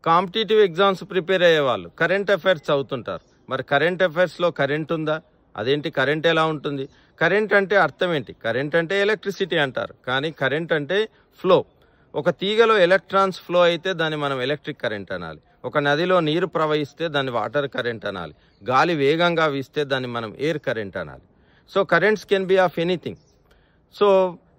Competitive exams prepare అయ్యే వాళ్ళు current affairs చదువుతుంటారు. మరి కరెంట్ అఫైర్స్లో కరెంట్ ఉందా? అదేంటి కరెంట్ ఎలా ఉంటుంది? కరెంట్ అంటే అర్థం ఏంటి? కరెంట్ అంటే ఎలక్ట్రిసిటీ అంటారు, కానీ కరెంట్ అంటే ఫ్లో. ఒక తీగలో ఎలక్ట్రాన్స్ ఫ్లో అయితే దాన్ని మనం ఎలక్ట్రిక్ కరెంట్ అనాలి. ఒక నదిలో నీరు ప్రవహిస్తే దాన్ని వాటర్ కరెంట్ అనాలి. గాలి వేగంగా వీస్తే దాన్ని మనం ఎయిర్ కరెంట్ అనాలి. So currents can be of anything. So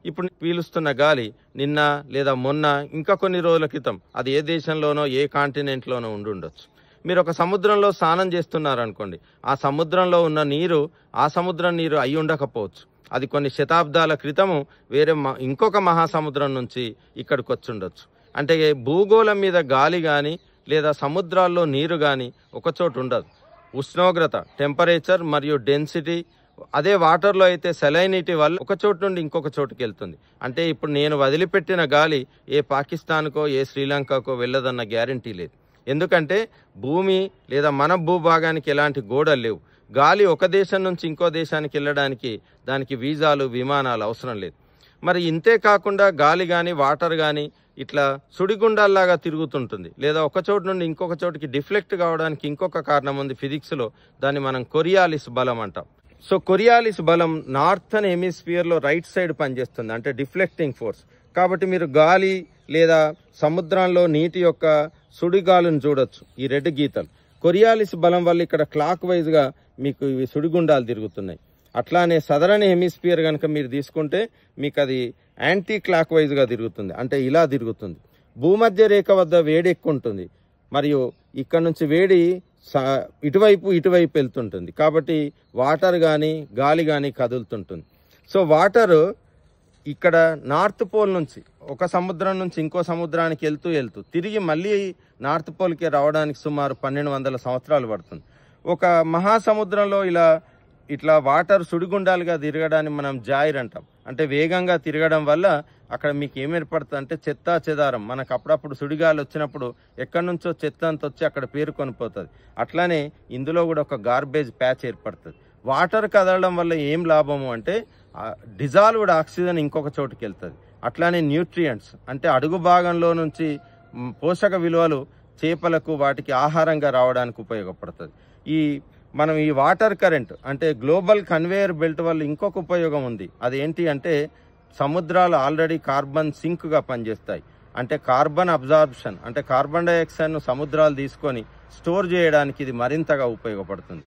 ఇప్పుడు పీలుస్తున్న గాలి నిన్న లేదా మొన్న ఇంకా కొన్ని రోజుల క్రితం అది ఏ దేశంలోనో ఏ కాంటినెంట్లోనో ఉండొచ్చు. మీరు ఒక సముద్రంలో స్నానం చేస్తున్నారనుకోండి, ఆ సముద్రంలో ఉన్న నీరు ఆ సముద్రం నీరు అయి ఉండకపోవచ్చు. అది కొన్ని శతాబ్దాల క్రితము వేరే ఇంకొక మహాసముద్రం నుంచి ఇక్కడికి వచ్చి ఉండొచ్చు. అంటే భూగోళం మీద గాలి కానీ లేదా సముద్రాల్లో నీరు కానీ ఒకచోటు ఉండదు. ఉష్ణోగ్రత, టెంపరేచర్ మరియు డెన్సిటీ, అదే వాటర్లో అయితే సెలైనిటీ వల్ల ఒక చోటు నుండి ఇంకొక చోటుకి వెళ్తుంది. అంటే ఇప్పుడు నేను వదిలిపెట్టిన గాలి ఏ పాకిస్తాన్కో ఏ శ్రీలంకకో వెళ్ళదన్న గ్యారంటీ లేదు. ఎందుకంటే భూమి లేదా మన భూభాగానికి ఎలాంటి గోడలు లేవు. గాలి ఒక దేశం నుంచి ఇంకో దేశానికి వెళ్ళడానికి దానికి వీసాలు, విమానాలు అవసరం లేదు. మరి ఇంతే కాకుండా గాలి కానీ వాటర్ కానీ ఇట్లా సుడిగుండాల్లాగా తిరుగుతుంటుంది. లేదా ఒక చోటు నుండి ఇంకొక చోటుకి డిఫ్లెక్ట్ కావడానికి ఇంకొక కారణం ఉంది ఫిజిక్స్లో. దాన్ని మనం కొరియాలిస్ బలం అంటాం. సో కొరియాలిస్ బలం నార్థన్ హెమిస్ఫియర్లో రైట్ సైడ్ పనిచేస్తుంది, అంటే డిఫ్లెక్టింగ్ ఫోర్స్. కాబట్టి మీరు గాలి లేదా సముద్రంలో నీటి యొక్క సుడిగాలును చూడొచ్చు, ఈ రెడ్ గీతలు. కొరియాలిస్ బలం వల్ల ఇక్కడ క్లాక్ వైజ్గా మీకు ఇవి సుడిగుండాలు తిరుగుతున్నాయి. అట్లానే సదరన్ హెమిస్ఫియర్ కనుక మీరు తీసుకుంటే మీకు అది యాంటీ క్లాక్ వైజ్గా తిరుగుతుంది, అంటే ఇలా తిరుగుతుంది. భూమధ్య రేఖ వద్ద వేడి ఎక్కువ ఉంటుంది, మరియు ఇక్కడ నుంచి వేడి ఇటువైపు వెళ్తుంటుంది. కాబట్టి వాటర్ కానీ గాలి కానీ కదులుతుంటుంది. సో వాటర్ ఇక్కడ నార్త్ పోల్ నుంచి ఒక సముద్రం నుంచి ఇంకో సముద్రానికి వెళ్తూ తిరిగి మళ్ళీ నార్త్ పోల్కి రావడానికి సుమారు 1200 సంవత్సరాలు పడుతుంది. ఒక మహాసముద్రంలో ఇట్లా వాటర్ సుడిగుండాలుగా తిరగడాన్ని మనం జాయిర్ అంటాం. అంటే వేగంగా తిరగడం వల్ల అక్కడ మీకు ఏం ఏర్పడుతుంది అంటే చెత్త చెదారం. మనకు అప్పుడప్పుడు సుడిగాలు వచ్చినప్పుడు ఎక్కడి నుంచో చెత్త అంత వచ్చి అక్కడ పేరుకొని పోతుంది. అట్లానే ఇందులో కూడా ఒక గార్బేజ్ ప్యాచ్ ఏర్పడుతుంది. వాటర్ కదలడం వల్ల ఏం లాభము అంటే డిజాల్వ్డ్ ఆక్సిజన్ ఇంకొక చోటుకి వెళ్తుంది. అట్లానే న్యూట్రియంట్స్ అంటే అడుగు భాగంలో నుంచి పోషక విలువలు చేపలకు వాటికి ఆహారంగా రావడానికి ఉపయోగపడుతుంది. మనం ఈ వాటర్ కరెంట్ అంటే గ్లోబల్ కన్వేయర్ బెల్ట్ వల్ల ఇంకొక ఉపయోగం ఉంది. అదేంటి అంటే సముద్రాలు ఆల్రెడీ కార్బన్ సింక్గా పనిచేస్తాయి. అంటే కార్బన్ అబ్జార్ప్షన్, అంటే కార్బన్ డైఆక్సైడ్ను సముద్రాలు తీసుకొని స్టోర్ చేయడానికి ఇది మరింతగా ఉపయోగపడుతుంది.